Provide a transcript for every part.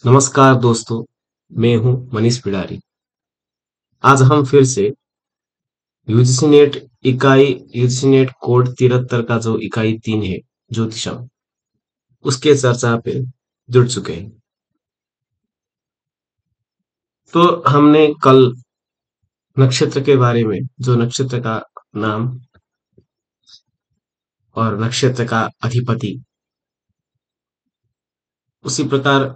नमस्कार दोस्तों, मैं हूं मनीष पिडारी। आज हम फिर से UGC net UGC net code 73 का जो इकाई 3 है, ज्योतिषम, उसके चर्चा पे जुड़ चुके हैं। तो हमने कल नक्षत्र के बारे में, जो नक्षत्र का नाम और नक्षत्र का अधिपति, उसी प्रकार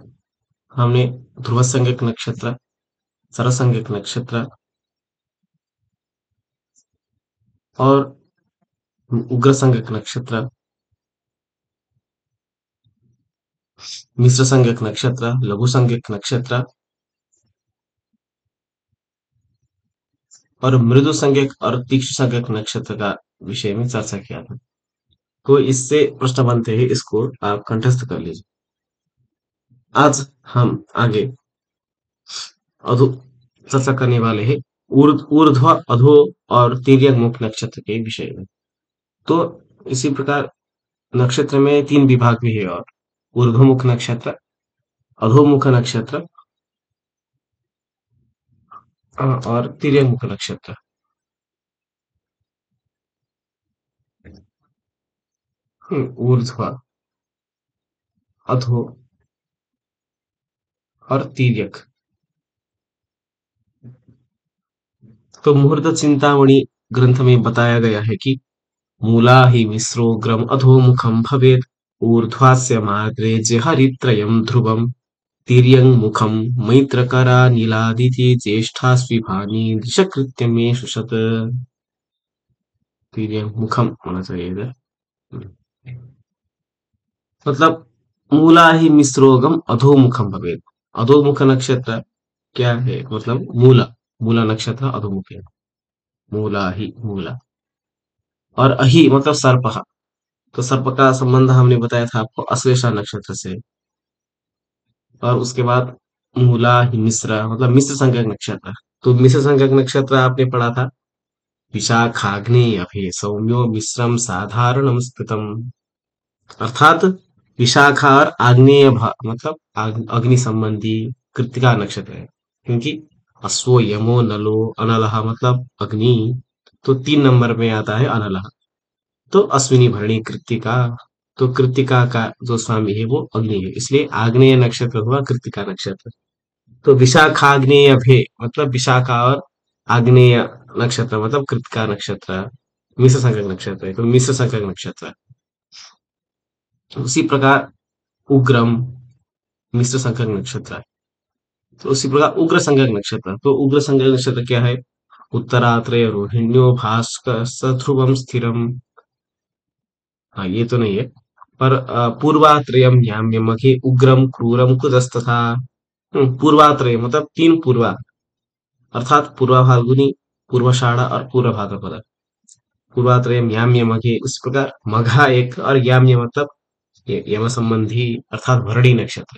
हमने ध्रुव संज्ञक नक्षत्र, सरसंज्ञक नक्षत्र और उग्र संज्ञक नक्षत्र, मिश्र संज्ञक नक्षत्र, लघु संज्ञक नक्षत्र और मृदु संज्ञक और तीक्ष्ण संज्ञक नक्षत्र का विषय में चर्चा किया था। तो इससे प्रश्न बनते हैं, इसको आप कंठस्थ कर लीजिए। आज हम आगे अधो चर्चा करने वाले हैं ऊर्ध्व, अधो और तिर्यक मुख नक्षत्र के विषय में। तो इसी प्रकार नक्षत्र में 3 विभाग भी है, और ऊर्ध्वमुख नक्षत्र, अधोमुख नक्षत्र और तिर्यक मुख नक्षत्र। ऊर्ध्व, अधो और तिर्यक। तो मुहूर्त चिंतामणि ग्रंथ में बताया गया है कि मूला हि मिश्रोग्रम अधोमुखं भवेत् ऊर्ध्वास्य मार्गे हरित्रयं ध्रुवं तिर्यं मुखं मैत्रकरा नीलादिति ज्येष्ठास्विभानि दृशकृत्यमेषु शत। तिर्यं मुखम होना चाहिए इधर। मतलब मूला ही मिश्रोगम अधोमुखम भवेत्। अधोमुख नक्षत्र क्या है? मतलब मूला, मूला नक्षत्र अधोमुख है। मूला ही मूला, और अहि मतलब सर्प। तो सर्प का संबंध हमने बताया था आपको अश्लेषा नक्षत्र से। और उसके बाद मूला ही मिश्र मतलब मिश्र संज्ञक नक्षत्र। तो मिश्र संज्ञक नक्षत्र आपने पढ़ा था, विशाखाग्नि अभे सौम्यो मिश्रम साधारणम स्थितम। अर्थात विशाखा और मतलब अग्नि संबंधी कृत्तिका नक्षत्र है, क्योंकि अश्वो यमो नलो अनलह मतलब अग्नि। तो 3 नंबर में आता है अनलह। तो अश्विनी भरणी कृत्तिका। तो कृत्तिका का जो स्वामी है वो अग्नि है, इसलिए आग्नेय नक्षत्र हुआ कृत्तिका नक्षत्र। तो विशाखाग्नेय भे मतलब विशाखा और आग्नेय नक्षत्र मतलब कृत्तिका नक्षत्र मिश्र संख्यक नक्षत्र है। तो मिश्र संख्यक नक्षत्र। उसी प्रकार उग्रम मिश्र संख्यक नक्षत्र है। तो उसी प्रकार उग्र संख्यक नक्षत्र। तो उग्र संख्यक नक्षत्र क्या है? उत्तरात्रय रोहिण्यो भास्कर ध्रुवम स्थिरम। हाँ, ये तो नहीं है। पर पूर्वात्रयम याम्यमखे उग्रम क्रूरम कुजस्तथा। पूर्वात्रय मतलब 3 पूर्वा, अर्थात पूर्वा फाल्गुनी, पूर्वाषाढ़ा और पूर्व भाद्रपद। पूर्वात्रयम याम्यमखे, उस प्रकार मघा एक और याम्य मतलब यम संबंधी अर्थात भरणी नक्षत्र।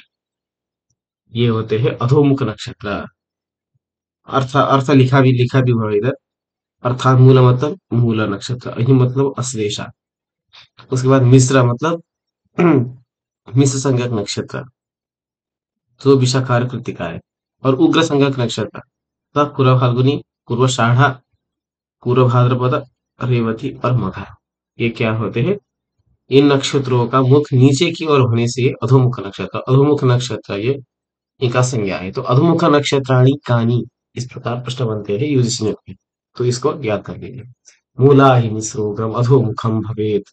ये होते हैं अधोमुख नक्षत्र। अर्थ लिखा भी हुआ है इधर। अर्थात मूल मतलब मूल नक्षत्र, अहि मतलब अश्लेषा। उसके बाद मिश्र मतलब मिश्र संज्ञक नक्षत्र, जो विशाखार कृतिका है। और उग्र संज्ञक नक्षत्र तथा पूर्व फाल्गुनी, पूर्वाषाढ़ा, पूर्व भाद्रपद, रेवती और मघा, ये क्या होते हैं? इन नक्षत्रों का मुख नीचे की ओर होने से ये अधोमुख नक्षत्र, अधोमुख नक्षत्र ये इनका संज्ञा है। तो अधोमुख नक्षत्राणि कानि, इस प्रकार प्रश्न बनते हैं यूजीसी नेट में। तो इसको याद कर लीजिए। मूला ही मिश्रोग्रम अधोमुखम भवेत।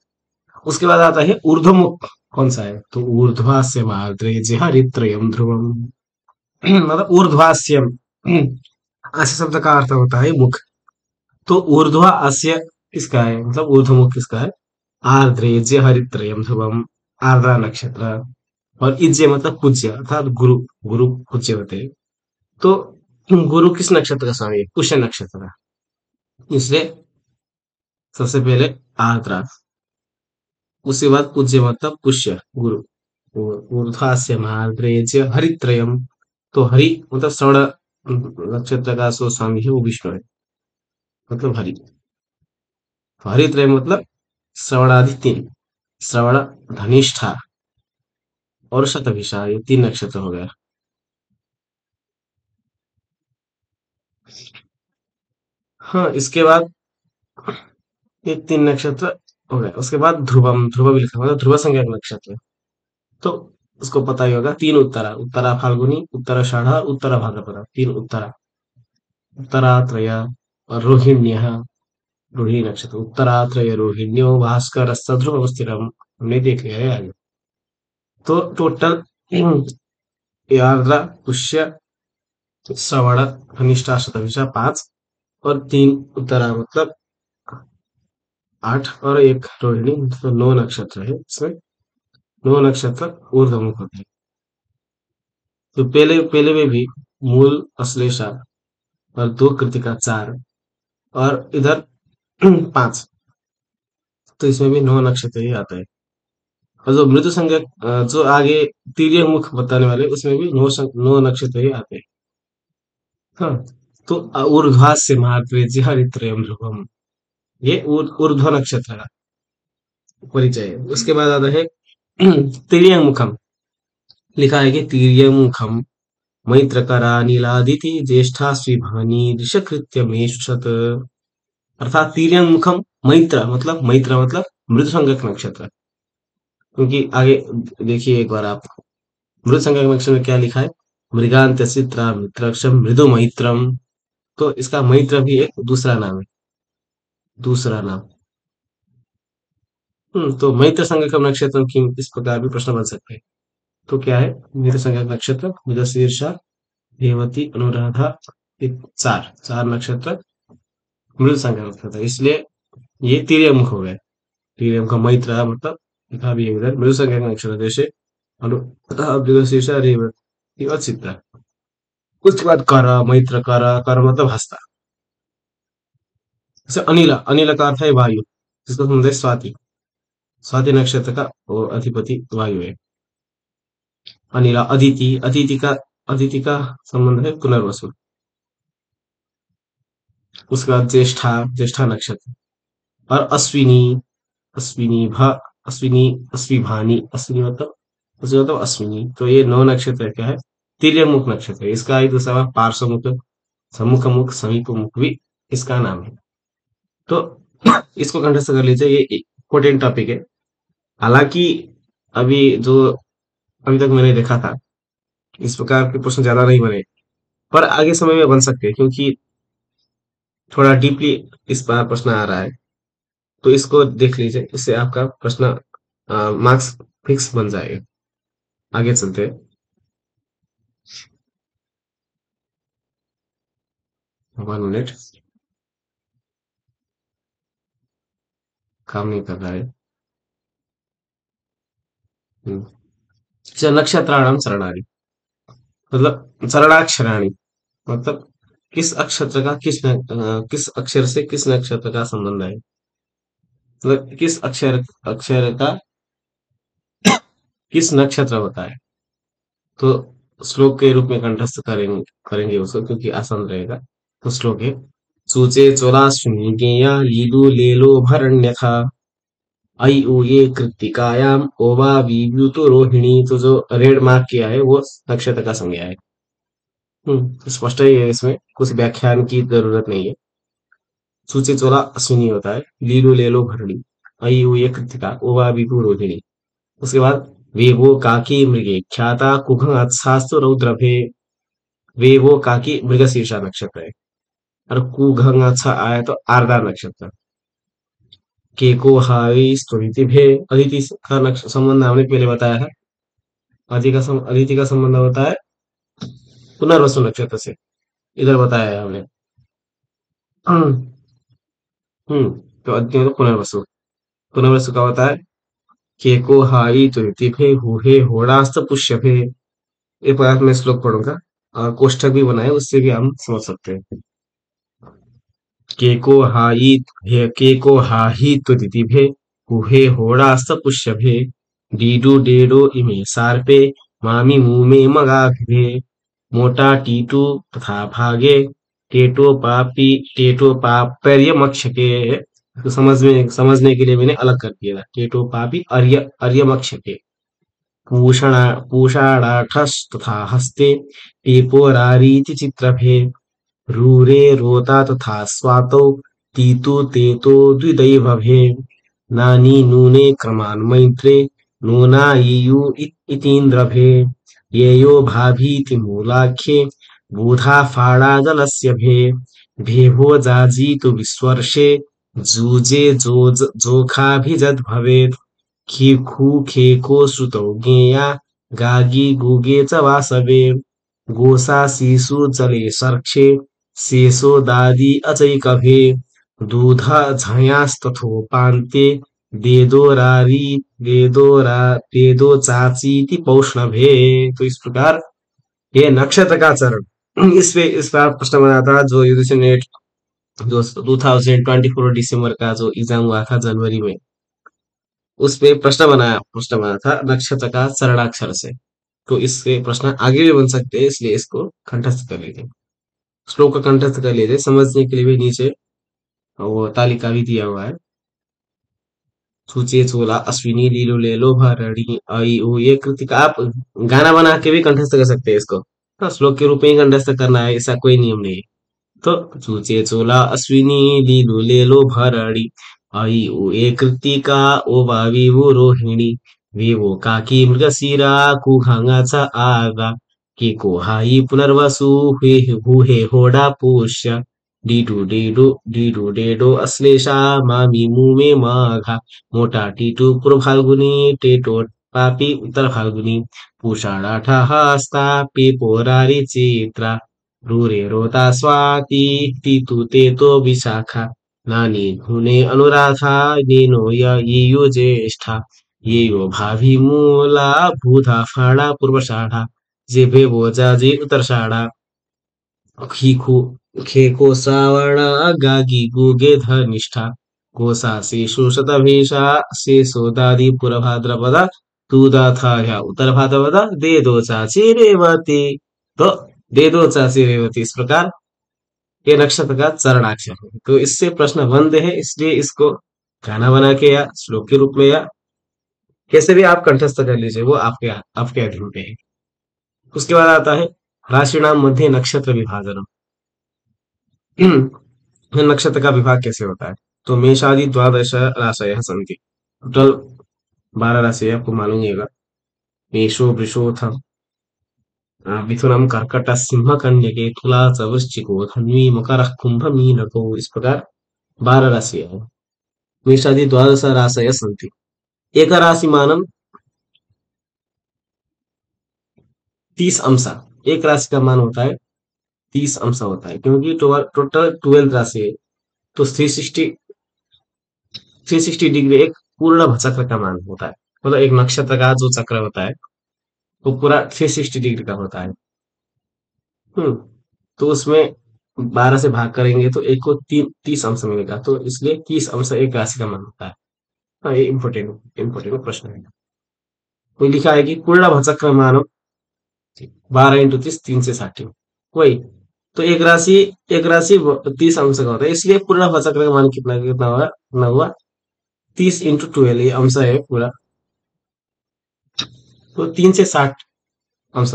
उसके बाद आता है ऊर्ध्वमुख। कौन सा है? तो ऊर्ध्वास्य मार्द्रे हरित्रयम ध्रुवम। मतलब ऊर्ध्वास्यम, आस्य शब्द का अर्थ होता है मुख। तो ऊर्ध्व आस्य किसका है? मतलब ऊर्ध्वमुख किसका है? आर्द्रेज्य हरित्रयम ध्रुवम, आर्द्रा नक्षत्र। और इज्य मतलब पूज्य, अर्थात गुरु, गुरु पूज्य होते हैं। तो गुरु किस नक्षत्र का स्वामी है? पुष्य नक्षत्र का। इसलिए सबसे पहले आर्द्रा, उसके बाद पूज्य मतलब पुष्य गुरु। ऊर्ध्वास्य महाद्रेज्य हरित्रयम। तो हरि मतलब श्रवण नक्षत्र का जो स्वामी है वो विष्णु है, मतलब हरि। तो हरित्रय मतलब श्रवणादि 3, श्रवण, धनिष्ठा और शतभिषा, ये 3 नक्षत्र हो गया। हाँ, इसके बाद ये 3 नक्षत्र हो गए। उसके बाद ध्रुवम, ध्रुव भी लिखा, मतलब ध्रुव संज्ञक नक्षत्र। तो उसको पता ही होगा, 3 उत्तरा, उत्तरा फाल्गुनी, उत्तराषाढ़, उत्तरा भाद्रपद, 3 उत्तरा, उत्तरात्रय और रोहिण्यः, रोहिणी नक्षत्र, उत्तरात्रय रोहिण्यो भास्करस्य ध्रुवं स्थिरम, हमने देख लिया है आगे। तो टोटल आर्द्रा, पुष्य, श्रवण, धनिष्ठा, शतभिषा 5 और 3 उत्तरा, मतलब 8 और 1 रोहिणी, तो 9 नक्षत्र है इसमें। 9 नक्षत्र ऊर्ध्वमुख होते हैं। तो पहले पहले में भी मूल, अश्लेषा और 2 कृतिका 4 और इधर 5, तो इसमें भी 9 नक्षत्र ही आता है। और जो मृदु संज्ञक जो आगे तिर्यक मुख बताने वाले, उसमें भी 9 नक्षत्र ही आते हैं। हाँ, तो ऊर्ध्वास्य महाद्वेज्य हरित्रयम ध्रुवम, ये ऊर्ध्व नक्षत्र का परिचय है। उसके बाद आता है तिर्यक मुखम, लिखा है कि तिर्यक मुखम मैत्रकरा नीलादिति ज्येष्ठा श्रीभानी ऋषकृत्य मेषत, अर्थात तिर्यक मुखम मैत्र मतलब मृदु संज्ञक नक्षत्र। क्योंकि आगे देखिए एक बार आप, मृदु संज्ञक नक्षत्र में क्या लिखा है, मृगांत चित्रा मित्रक्षम मृदु मैत्रम, तो इसका मैत्र भी एक दूसरा नाम है, दूसरा नाम। तो मैत्र संज्ञक नक्षत्र की इस प्रकार भी प्रश्न बन सकते हैं। तो क्या है, मृत संज्ञक नक्षत्र मृगशीर्षा, रेवती, अनुराधा, ये चार चार नक्षत्र मृत संज्ञक नक्षत्र, इसलिए ये तिर्यक मुख हो गए। तिर्यक मुख मैत्र मतलब लिखा भी है उधर, मृदु संज्ञक नक्षत्र जैसे मृगशीर्षा, रेवती और चित्रा। उसके बाद कर, मैत्र कर, कर मतलब हस्ता। जैसे अनिल, अनिल का अर्थ है वायु, जिसको समझे स्वाति, स्वाति नक्षत्र का वो अधिपति वायु है। अनिला, अदिति, अदिति का संबंध है पुनर्वसु। उसके बाद ज्येष्ठा, ज्येष्ठा नक्षत्र और अश्विनी, अश्विनी भ, अश्विनी, अश्विनी मतलब अश्विनी, तो ये 9 नक्षत्र क्या है, तिर्यमुख नक्षत्र है। इसका एक दूसरा पार्श्व मुख, सम्मुख मुख, समीप मुख भी इसका नाम है। तो इसको कंठस्थ कर लीजिए, ये इम्पोर्टेंट टॉपिक है। हालांकि अभी जो अभी तक मैंने देखा था, इस प्रकार के प्रश्न ज्यादा नहीं बने, पर आगे समय में बन सकते हैं, क्योंकि थोड़ा डीपली इस बार प्रश्न आ रहा है। तो इसको देख लीजिए, इससे आपका प्रश्न मार्क्स फिक्स बन जाएगा। आगे चलते हैं। 1 मिनट, काम नहीं कर रहा है। हम्म। अच्छा, नक्षत्राणाम शरणानि, मतलब शरणाक्षराणि, मतलब किस अक्षत्र का किस अक्षर से किस नक्षत्र का संबंध है, मतलब किस अक्षर अक्षर का किस नक्षत्र होता है। तो श्लोक के रूप में कंठस्थ करेंगे करेंगे उसको, क्योंकि आसान रहेगा। तो श्लोक है, सूचे चोलाश्विनी गेया लीलू लेलो भरण्यथा आई उ ये कृत्तिकायाम ओवा विव्युतो रोहिणी, तो जो रेड मार्क किया है वो नक्षत्र का संज्ञा है। स्पष्ट ही है, इसमें कुछ व्याख्यान की जरूरत नहीं है। सूचे चोला अश्विनी होता है, लीलो लेलो भरणी, आई उ ये कृत्तिका, ओवा विभु रोहिणी। उसके बाद वेवो काकी मृगे ख्याता कुघ अच्छास्तु रौद्रभे, वेवो काकी मृगशीर्षा नक्षत्र है, और कुघ अच्छा आया तो आर्द्रा नक्षत्र। केको हाई स्तुति भे, अदिति का संबंध हमने पहले बताया था। अदिति का संबंध होता है पुनर्वसु नक्षत्र से, इधर बताया है हमने। हम्म। तो अदिति मतलब पुनर्वसु, पुनर्वसु का होता है केको हाई तुति भे हुहे होड़ास्त पुष्य भे। एक बार मैं श्लोक पढ़ूंगा, और कोष्ठक भी बनाए, उससे भी हम समझ सकते हैं। केको हाही त्वदितिभे गुहे होडास्त पुष्यभे डीडू डेडो इमे सार्पे मामी मुमे मगाभिभे मोटा टीटू तथा भागे टेटो पापर्य मक्षके। तो समझने के लिए मैंने अलग कर दिया था, टेटो पापी अर्य मक्षके पूषाणाठस तथा हस्ते टेपोरारीति चित्रभे रूरे रोता तथा स्वातौ तीतु तेतो द्विदैवभे नानी नूने क्रमान् मैत्रे नूनायियु इतीन्द्रभे येयो भाभीति मूलाख्ये बूधा फाडाजलस्य भे भेभो जाजीतु विश्वर्षे जूजे जोखाभिजद् भवेत् खीखू खेको श्रुतौ ज्ञेया गागी गुगे च वासवे गोसा सीसु जले सर्क्षे शेषो दादी अचैकभे दूधा झयास्तथोपान्ते देदो चाचीति पौष्णभे। तो इस प्रकार ये नक्षत्र का चरण इस बार प्रश्न बना था जो यूजीसी नेट जो 2024 दिसंबर का जो एग्जाम हुआ था जनवरी में, उस पे प्रश्न बना था नक्षत्र का चरणाक्षर से। तो इससे प्रश्न आगे भी बन सकते हैं, इसलिए इसको कंठस्थ कर लीजिए, श्लोक का कंठस्थ कर लीजिए। समझने के लिए भी नीचे वो तालिका भी दिया हुआ है। सूचे चोला अश्विनी लीलो लेलो भरणी आई ओ ये कृतिका आप गाना बना के भी कंठस्थ कर सकते हैं इसको। हाँ, श्लोक के रूप में ही कंठस्थ करना है, ऐसा कोई नियम नहीं है। तो चूचे चोला अश्विनी लीलू लेलो भरणी आई उ ए कृतिका ओ बावी वो रोहिणी विवो काकी मृगशिरा कुघांगाचा आगा के को हाई पुनर्वसु हुए हुहे होडा पुष्य डीडू डेडो अश्लेषा मामी मुमे माघा मोटा टीटू पूर्व फाल्गुनी टेटो पापी उत्तर फाल्गुनी पुषाणाठा हस्ता पेपोरारी चित्रा रूरे रोता स्वाति तीतु तेतो विशाखा नानी धुने अनुराधा नीनो ये ज्येष्ठा ये यो भाभी मूला भूधा फाड़ा पूर्वषाढ़ा जेभे बोजा जी उत्तरषाढ़ा खीखो खेको श्रावण गागी गुगे धनिष्ठा गोसा शेषु शतभिषा शेषो दादी पुरभाद्रपदा तूदा था या उत्तर भाद्रपदा दे दो चाची रेवती। तो दे दो चाची रेवती इस प्रकार ये नक्षत्र का चरणाक्षर है। तो इससे प्रश्न बंद है, इसलिए इसको गाना बना के या श्लोक के रूप में या कैसे भी आप कंठस्थ कर लीजिए, वो आपके आपके अधीन पे है। उसके बाद आता है राशि नाम मध्य नक्षत्र विभाजन। नक्षत्र का विभाग कैसे होता है? तो मेषादि द्वादश राशय संति, टोटल 12 राशि आपको मालूम ही होगा। मेषो वृषोथ मिथुनम कर्कट सिंह कन्यके तुला च वृश्चिको धन्वी मकर कुंभ मीनको, इस प्रकार 12 राशि है। मेषादि द्वादश राशय संति, एक राशि मानम 30 अंश, एक राशि का मान होता है 30 अंश होता है, क्योंकि टोटल 12 राशि है। तो 360 डिग्री एक पूर्ण भचक्र का मान होता है, मतलब एक नक्षत्र का जो चक्र होता है वो पूरा 360 डिग्री का होता है। हम्म तो उसमें 12 से भाग करेंगे तो एक को 30 अंश मिलेगा, तो इसलिए 30 अंश एक राशि का मान होता है। हाँ, ये इम्पोर्टेंट प्रश्न है। तो लिखा है कि पूर्ण भचक्र मानो 12 इंटू 30 360, वही। तो एक राशि 30 अंश का होता है, इसलिए पूर्ण भचक्र का मान कितना कितना हुआ, कितना हुआ 30 इंटू 12, ये अंश है पूरा। तो 3 से 60 अंश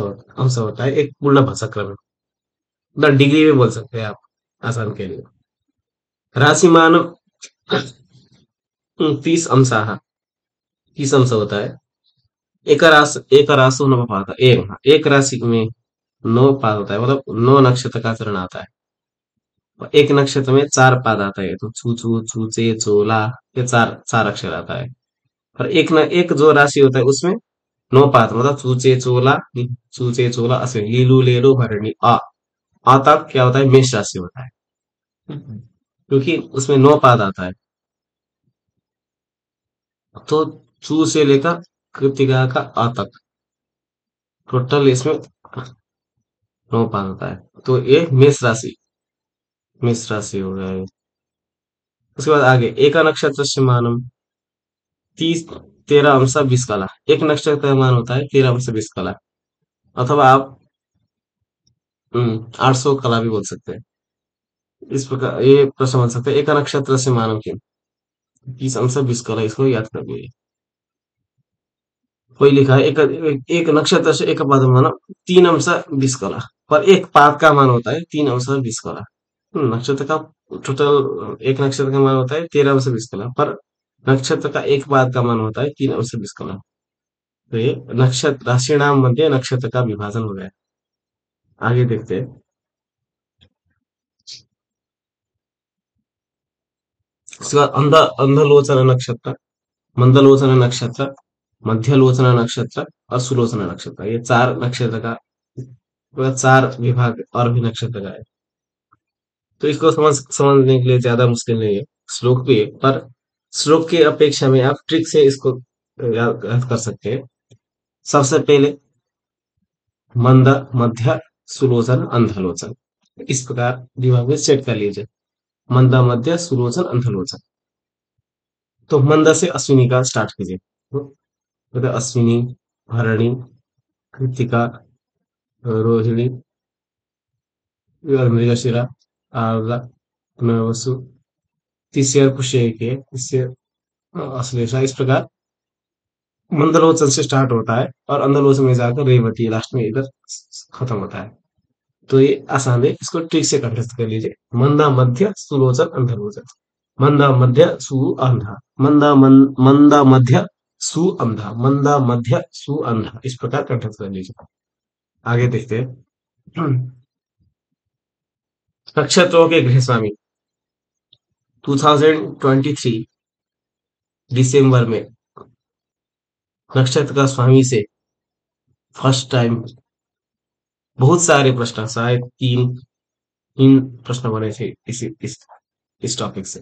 होता है एक पूर्ण भचक्र में, मतलब डिग्री में बोल सकते हैं आप आसान के लिए। राशिमान 30 अंश होता है। एक राशि 9 पाद, एक राशि में 9 पाद होता है, मतलब 9 नक्षत्र का चरण आता है। और एक नक्षत्र में 4 पाद आता है, तो छू छू छूचे चोला, ये चार चार अक्षर आता है। और एक जो राशि होता है उसमें 9 पाद, मतलब चूचे चोला अश्विन लीलू लेलो भरणी आ तक क्या होता है, मेष राशि होता है, क्योंकि उसमें 9 पाद आता है। तो चू से लेकर कृतिका का आ तक टोटल इसमें 9 पाद होता है, तो ये मेष राशि हो गया है। उसके बाद आगे एक नक्षत्र से मानम 30 13 अंश 20 कला, एक नक्षत्र का मान होता है 13 अंश 20 कला, अथवा आप 800 कला भी बोल सकते हैं। इस प्रकार ये प्रश्न बन सकते हैं, एक नक्षत्र से मानव की 30 अंश 20 कला, इसको याद कर लीजिए। कोई लिखा है एक नक्षत्र से एक पद मानो 3 अंश 20 कला, पर एक पाद का मान होता है 3 अंश 20 कला। नक्षत्र का टोटल एक नक्षत्र का मान होता है 13 अंश 20 कला, पर नक्षत्र का एक पाद का मान होता है 3 अंश 20 कला। तो ये नक्षत्र राशि नाम मध्य नक्षत्र का विभाजन हो गया। आगे देखते हैं। उसके बाद अंधलोचन नक्षत्र, मंदलोचन नक्षत्र, मध्यलोचन नक्षत्र और सुलोचन नक्षत्र, ये 4 नक्षत्र का पूरा 4 विभाग और भी नक्षत्र का है। तो इसको समझने के लिए ज्यादा मुश्किल नहीं है, श्लोक भी है, पर श्लोक की अपेक्षा में आप ट्रिक से इसको याद कर सकते हैं। सबसे पहले मंद, मध्य, सुलोचन, अंधलोचन, इस प्रकार दिमाग में सेट कर लीजिए। मंद, मध्य, सुलोचन, अंधलोचन। तो मंद से अश्विनी का स्टार्ट कीजिए। मतलब अश्विनी, भरणी, कृतिका, रोहिणी, मृगशिरा, आर्द्रा, पुनर्वसु, तीसरे और पुष्य के, इससे अश्लेषा, इस प्रकार मंदलोचन से स्टार्ट होता है और अंधलोचन में जाकर रेवती लास्ट में इधर खत्म होता है। तो ये आसान है, इसको ट्रिक से कंठस्थ कर लीजिए। मंदा मध्य सुलोचन अंधलोचन, मंदा मध्य सु अंधा, मंदा मध्य सु अंधा, मंदा मध्य सु अंधा, इस प्रकार कंठस्थ कर लीजिए। आगे देखते हैं। नक्षत्रों के गृह स्वामी। 2023 दिसंबर में नक्षत्र का स्वामी से फर्स्ट टाइम बहुत सारे प्रश्न, शायद तीन प्रश्न बने थे इस टॉपिक से।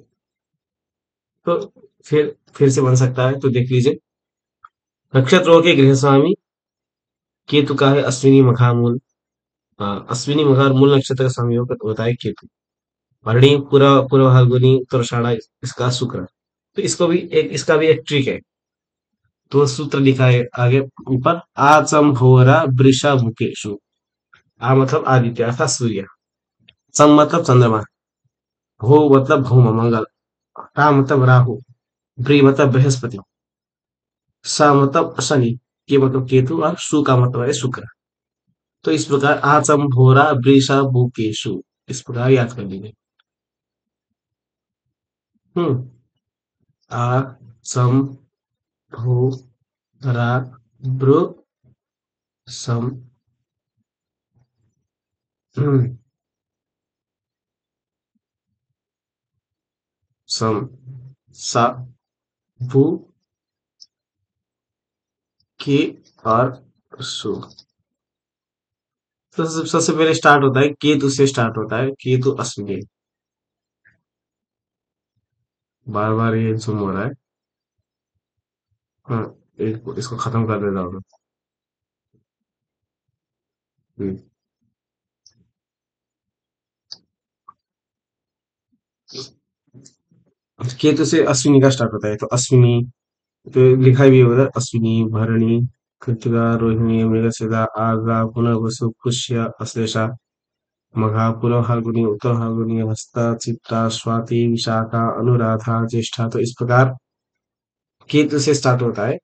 तो फिर से बन सकता है, तो देख लीजिए। नक्षत्रों के गृह स्वामी केतु का है अश्विनी मखा मूल। अश्विनी मखा और मूल नक्षत्र का स्वामी होता है केतु। भरणी पूरा पूर्व फाल्गुनी उत्तराषाढ़, इसका शुक्र। तो इसका भी एक ट्रिक है। तो सूत्र लिखा है आगे ऊपर, आचंभोरा वृषा मुकेशु। आ मतलब आदित्य अर्थात सूर्य, सम मतलब चंद्रमा, भो मतलब भूम मंगल, रा मतलब राहु, ब्री मतलब बृहस्पति, सा मतलब शनि, के मतलब केतु और सु का मतलब है शुक्र। तो इस प्रकार आचंभोरा वृषा मुकेशु, इस प्रकार याद कर लीजिए। हम्म। आ सम भू रा ब्रु सम, हम्म, सम सा भू के और सु। तो सबसे पहले स्टार्ट होता है केतु से, स्टार्ट होता है केतु अश्विनी। बार बार ये जुम हो रहा है। हाँ, इसको खत्म कर देता हूँ। हम्म, केतु से अश्विनी का स्टार्ट होता है, तो अश्विनी, तो लिखा भी होगा अश्विनी, भरणी, कृतिका, रोहिणी, मृगशिरा, आर्द्रा, पुनर्वसु, पुष्य, अश्लेषा, मघा, पूर्व फाल्गुनी, उत्तर फाल्गुनी, हस्ता, चित्ता, स्वाति, विशाखा, अनुराधा, ज्येष्ठा। तो इस प्रकार केतु से स्टार्ट होता है।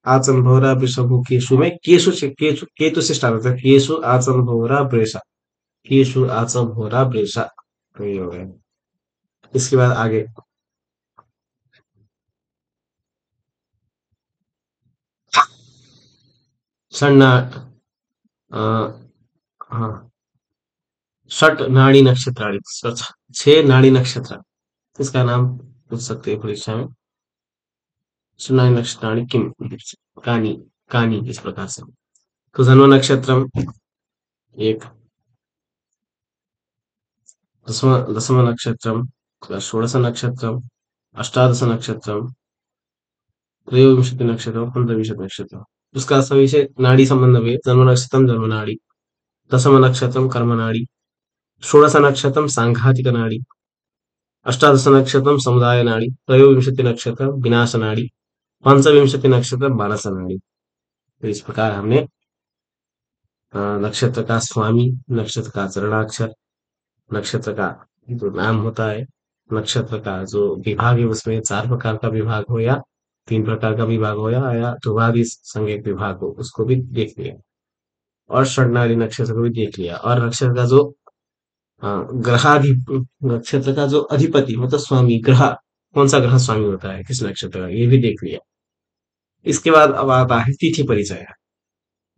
आचंभोरा वृषभु केशु में केतु से स्टार्ट होता है। केशु आचंभोरा वृषा, केशु आचंभोरा वृषा, तो ये हो गया। इसके बाद आगे सन्ना, अ, हाँ, षट नाड़ी नक्षत्राणी, 6 नाड़ी नक्षत्र, इसका नाम पूछ सकते हैं परीक्षा में। सुनानी नक्षत्राणी किम, कानी, कानी, इस प्रकार से। तो जन्म नक्षत्रम एक, दसम नक्षत्रम, षोडश नक्षत्रम, अष्टादश नक्षत्रम, त्रयोविंशति नक्षत्रम, पंचविंशति नक्षत्रम। उसका सभी से नाड़ी संबंध में, जन्म नक्षत्रम जन्म नाड़ी, दसम नक्षत्रम कर्म नाड़ी, षोडश नक्षत्रम सांघातिक नाड़ी, अष्टादश नक्षत्रम समुदाय नाड़ी, त्रयोविंशति नक्षत्रम विनाश नाड़ी, पंचविंशति नक्षत्रम मानस नाड़ी। तो इस प्रकार हमने नक्षत्र का स्वामी, नक्षत्र का चरणाक्षर, नक्षत्र का जो नाम होता है, नक्षत्र का जो विभाग है उसमें 4 प्रकार का विभाग हो गया, तीन प्रकार का विभाग हो या ध्रुवादि संज्ञक विभाग हो, उसको भी देख लिया। और षडनाड़ी नक्षत्र को भी देख लिया। और नक्षत्र का जो ग्रहाधि नक्षत्र का जो अधिपति मतलब स्वामी ग्रह, कौन सा ग्रह स्वामी होता है किस नक्षत्र का, ये भी देख लिया। इसके बाद अब आता है तिथि परिचय।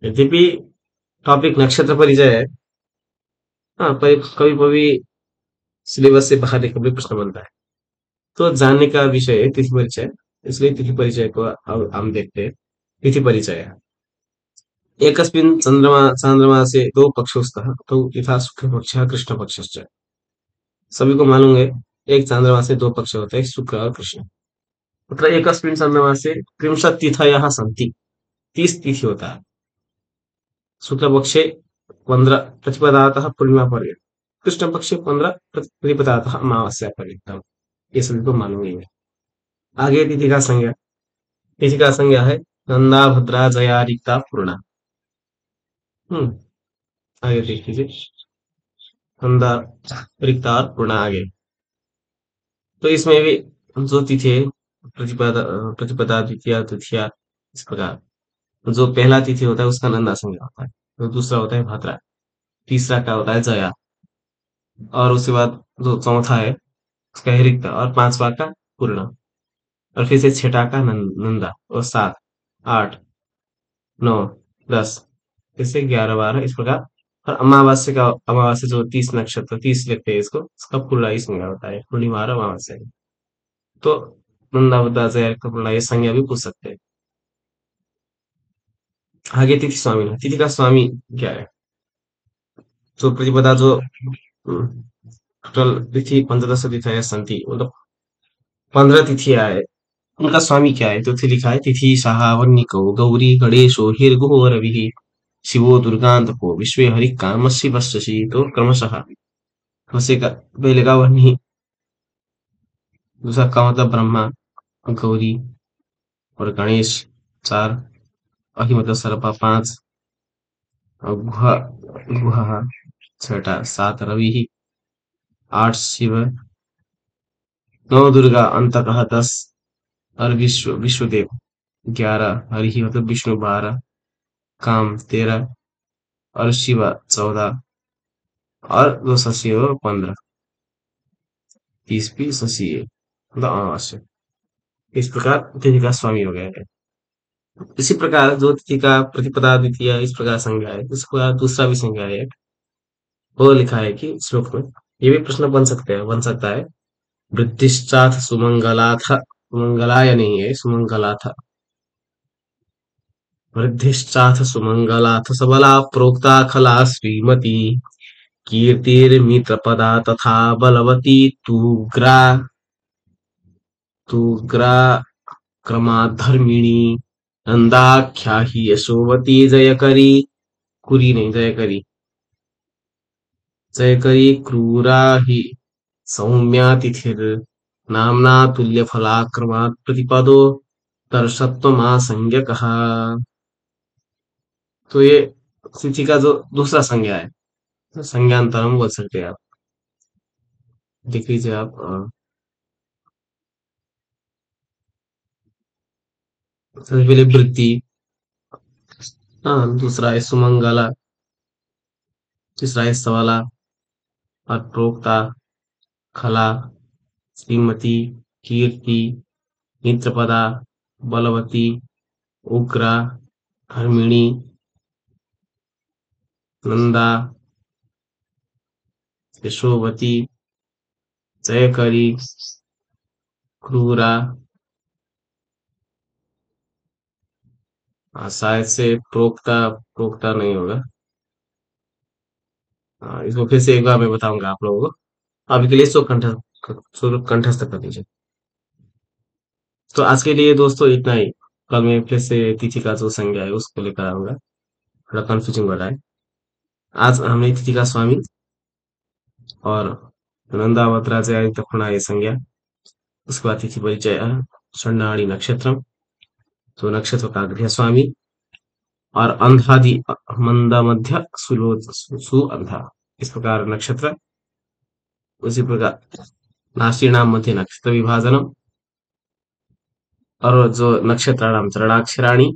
यद्यपि टॉपिक नक्षत्र परिचय है, हाँ, पर कभी कभी सिलेबस से बाहर एक भी प्रश्न बनता है, तो जानने का विषय है तिथि परिचय। इसलिए तिथि परिचय को अब हम देखते हैं। तिथि परिचय एकस्मिन् चांद्रमा से दो पक्षौ स्तः तौ यथा शुक्ल पक्षः कृष्ण पक्षश्च। सभी को मालूम है, एक चांद्रमा से दो पक्ष होते हैं, शुक्र और कृष्ण। मतलब एकस्मिन् चंद्रमा से त्रिंशत् तिथयः सन्ति, 30 तिथि होता है। शुक्ल पक्षे 15 प्रतिपदातः पूर्णिमा पर्यंत, कृष्ण पक्षे 15 प्रतिपदातः अमावस्या पर्यंत। ये सभी को मालूम ही है। आगे तिथि का संज्ञा। तिथि का संज्ञा है नंदा भद्रा जया रिक्ता पूर्णा। हम्म आगे देख लीजिए, नंदा रिक्ता और पूर्णा आगे। तो इसमें भी जो तिथि है, प्रतिपदा द्वितीया तृतीया, इस प्रकार जो पहला तिथि होता है उसका नंदा संज्ञा होता है, तो दूसरा होता है भद्रा, तीसरा का होता है जया, और उसके बाद जो चौथा है उसका है रिक्ता, और पांचवा का पूर्ण, और फिर से छठा का नंदा, और सात, आठ, नौ, 10, फिर से 11, 12, इस प्रकार। और अमावस्या जो 30 नक्षत्र 30 लिखते हैं इसको, इसका पूर्ण ही संज्ञा होता है, पूर्णिमा और अमावस्या की। तो नंदा बुद्धा जया का पूर्ण ये संज्ञा भी पूछ सकते हैं। आगे तिथि स्वामी है। तिथि का स्वामी क्या है? जो प्रतिपदा जो टोटल तिथि पंचदश तिथयः सन्ति, मतलब 15 तिथियां है, उनका स्वामी क्या है? तो फिर लिखा है तिथि सहावन्निको गौरी गणेशो हिर्गुहो रविः शिवो दुर्गान्तको विश्वे हरि कामस्य वश्यसि। तो क्रमशः वैसे का पहले का वन्नी, दूसरा का मतलब ब्रह्मा, गौरी और गणेश 4, अहि मतलब सर्पा 5, और गुहा गुहा 6, 7 रवि, 8 शिव, 9 दुर्गा अंततः 10, और विश्वदेव 11, हरि मतलब विष्णु 12, काम 13, और शिव 14, और जो शशि हो 15, 30 भी शशि है मतलब अमावस्या। इस प्रकार तिथि का स्वामी हो गया है। इसी प्रकार जो तिथि का प्रतिपदा द्वितीय इस प्रकार संज्ञा है, इस प्रकार दूसरा भी संज्ञा है, वो लिखा है कि श्लोक में, ये भी प्रश्न बन सकता है। वृद्धिश्चाथ सुमंगलाथ, सुमंगलाय नहीं है, सुमंगलाथ। वृद्धिश्चाथ सुमंगलाथ सबला प्रोक्ता खला श्रीमती कीर्तिर्मित्रपदा तथा बलवती तूग्रा क्रमाधर्मिणी नंदाख्या ही यशोवती जयकरी, कुरी नहीं जयकरी, जयकरी क्रूरा ही सौम्या तिथिर नामना तुल्य फलाक्रमात् प्रतिपदो दर्शत्वमासंज्ञकः। तो ये तिथि का जो दूसरा संज्ञा है, तो संज्ञान्तरम बोल सकते हैं आप। देख लीजिए आप, सबसे पहले वृत्ति, हाँ, दूसरा है सुमंगला, तीसरा है सवाला, और प्रोक्ता, खला, श्रीमती, कीर्ति, मित्रपदा, बलवती, उग्रा, हर्मिणी, नंदा, यशोवती, जयकरी, क्रूरा, शायद से प्रोक्ता, प्रोक्ता नहीं होगा। इसको फिर से एक बार मैं बताऊंगा आप लोगों को। अभी के लिए इसको कंठस्थ कर दीजिए। तो आज के लिए दोस्तों इतना ही। कल मैं फिर से तिथि का जो संज्ञा है उसको लेकर आऊंगा, थोड़ा कंफ्यूजिंग हो रहा है। आज हमने तिथि का स्वामी और नंदावतराजय दक्षिणा ये संज्ञा, उसके बाद तिथि परिचय, षण्णाड़ी नक्षत्र, तो नक्षत्र का गृह स्वामी, और अंधादि मंद मध्य सु अंधा, इस प्रकार नक्षत्र। उसी प्रकार नास्तीनाम मध्ये नक्षत्र विभाजनम, और जो नक्षत्राणाम त्रणाक्षराणि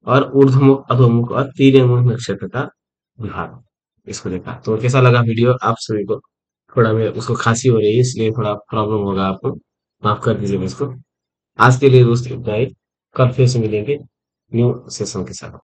और ऊर्ध्वमुख अधोमुख और तिर्यमुख नक्षत्र का विभाग, इसको देखा। तो कैसा लगा वीडियो आप सभी को? थोड़ा मैं उसको खांसी हो रही है इसलिए थोड़ा प्रॉब्लम होगा आपको, माफ कर दीजिएगा इसको। आज के लिए दोस्तों इतना ही। कल फिर से मिलेंगे न्यू सेशन के साथ।